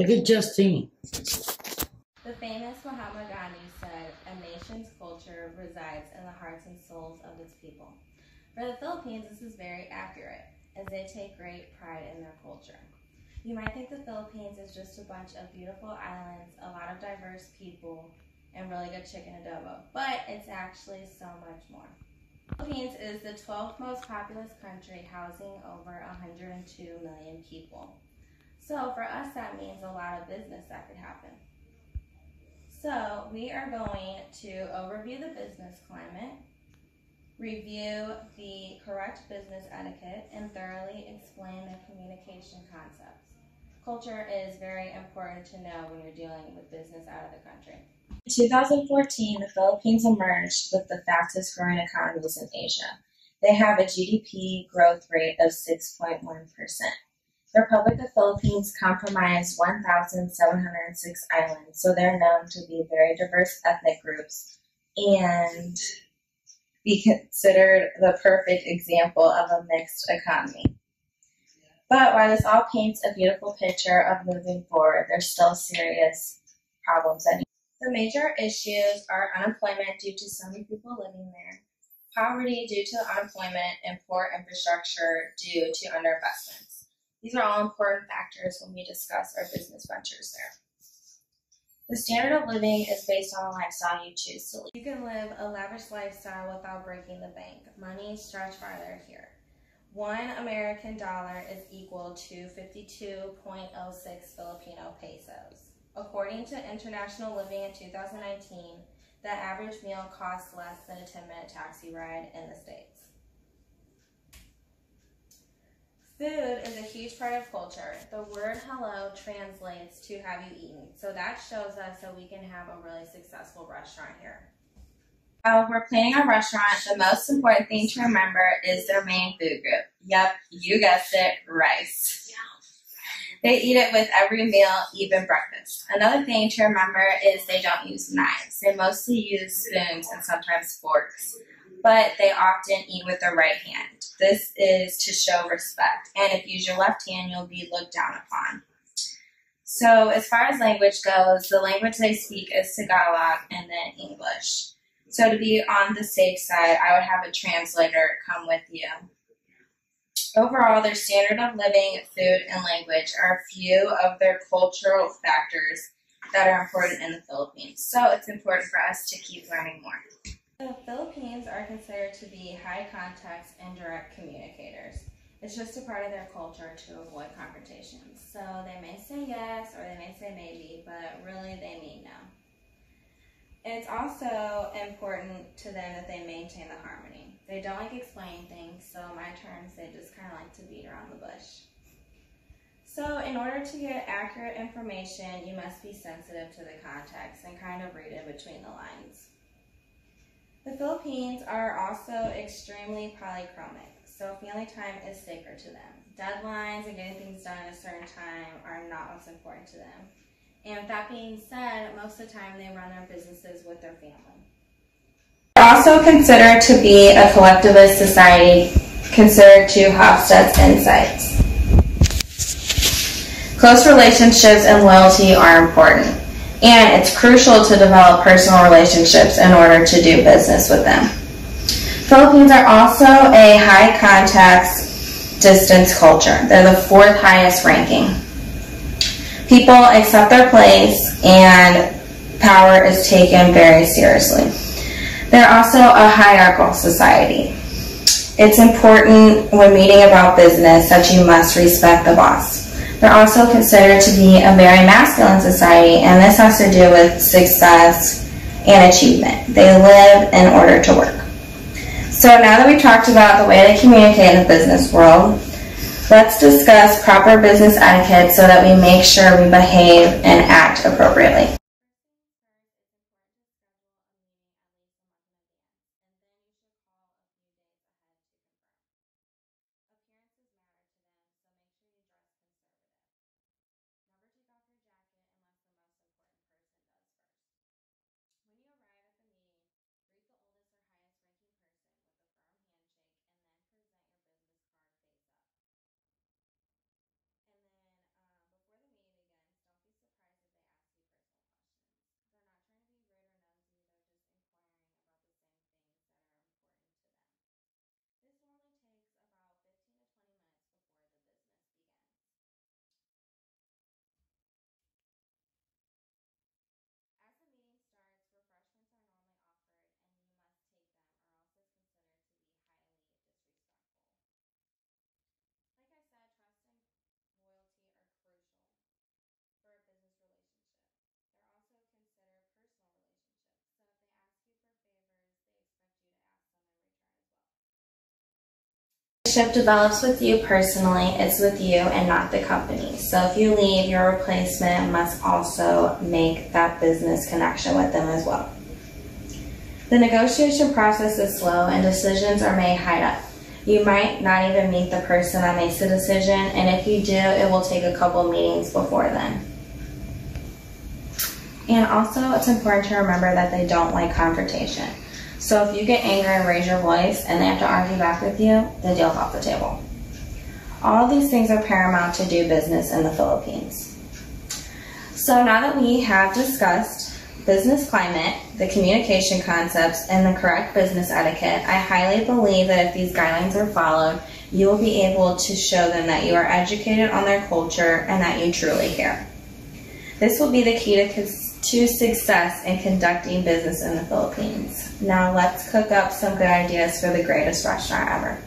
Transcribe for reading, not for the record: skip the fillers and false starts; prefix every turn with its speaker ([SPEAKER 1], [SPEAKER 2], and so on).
[SPEAKER 1] Look at Justine.
[SPEAKER 2] The famous Mahatma Gandhi said, "A nation's culture resides in the hearts and souls of its people." For the Philippines, this is very accurate, as they take great pride in their culture. You might think the Philippines is just a bunch of beautiful islands, a lot of diverse people, and really good chicken adobo, but it's actually so much more. The Philippines is the 12th most populous country, housing over 102 million people. So for us, that means a lot of business that could happen. So we are going to overview the business climate, review the correct business etiquette, and thoroughly explain the communication concepts. Culture is very important to know when you're dealing with business out of the country. In 2014, the Philippines emerged with the fastest growing economies in Asia. They have a GDP growth rate of 6.1%. The Republic of the Philippines comprised 1,706 islands, so they're known to be very diverse ethnic groups and be considered the perfect example of a mixed economy. But while this all paints a beautiful picture of moving forward, there's still serious problems. The major issues are unemployment due to so many people living there, poverty due to unemployment, and poor infrastructure due to underinvestments. These are all important factors when we discuss our business ventures there. The standard of living is based on the lifestyle you choose to live. You can live a lavish lifestyle without breaking the bank. Money stretch farther here. $1 American is equal to 52.06 Filipino pesos. According to International Living in 2019, the average meal costs less than a 10-minute taxi ride in the States. Food is a huge part of culture. The word hello translates to "have you eaten?" So that shows us that we can have a really successful restaurant here. If we're planning a restaurant, the most important thing to remember is their main food group. Yep, you guessed it, rice. They eat it with every meal, even breakfast. Another thing to remember is they don't use knives. They mostly use spoons and sometimes forks, but they often eat with their right hand. This is to show respect, and if you use your left hand, you'll be looked down upon. So as far as language goes, the language they speak is Tagalog and then English. So to be on the safe side, I would have a translator come with you. Overall, their standard of living, food, and language are a few of their cultural factors that are important in the Philippines. So it's important for us to keep learning more. The Philippines are considered to be high context and direct communicators. It's just a part of their culture to avoid confrontations. So they may say yes or they may say maybe, but really they mean no. It's also important to them that they maintain the harmony. They don't like explaining things, so my terms, they just kind of like to beat around the bush. So in order to get accurate information, you must be sensitive to the context and kind of read in between the lines. The Philippines are also extremely polychromic, so family time is sacred to them. Deadlines and getting things done at a certain time are not what's important to them. And with that being said, most of the time they run their businesses with their family. They're also considered to be a collectivist society, considered to Hofstede's insights. Close relationships and loyalty are important. And it's crucial to develop personal relationships in order to do business with them. Philippines are also a high contact distance culture. They're the 4th highest ranking. People accept their place and power is taken very seriously. They're also a hierarchical society. It's important when meeting about business that you must respect the boss. They're also considered to be a very masculine society, and this has to do with success and achievement. They live in order to work. So now that we've talked about the way they communicate in the business world, let's discuss proper business etiquette so that we make sure we behave and act appropriately. Relationship develops with you personally. It's with you and not the company. So if you leave, your replacement must also make that business connection with them as well. The negotiation process is slow and decisions are made high up. You might not even meet the person that makes the decision, and if you do, it will take a couple meetings before then. And also, it's important to remember that they don't like confrontation. So if you get angry and raise your voice and they have to argue back with you, the deal's off the table. All of these things are paramount to do business in the Philippines. So now that we have discussed business climate, the communication concepts, and the correct business etiquette, I highly believe that if these guidelines are followed, you will be able to show them that you are educated on their culture and that you truly care. This will be the key to success in conducting business in the Philippines. Now let's cook up some good ideas for the greatest restaurant ever.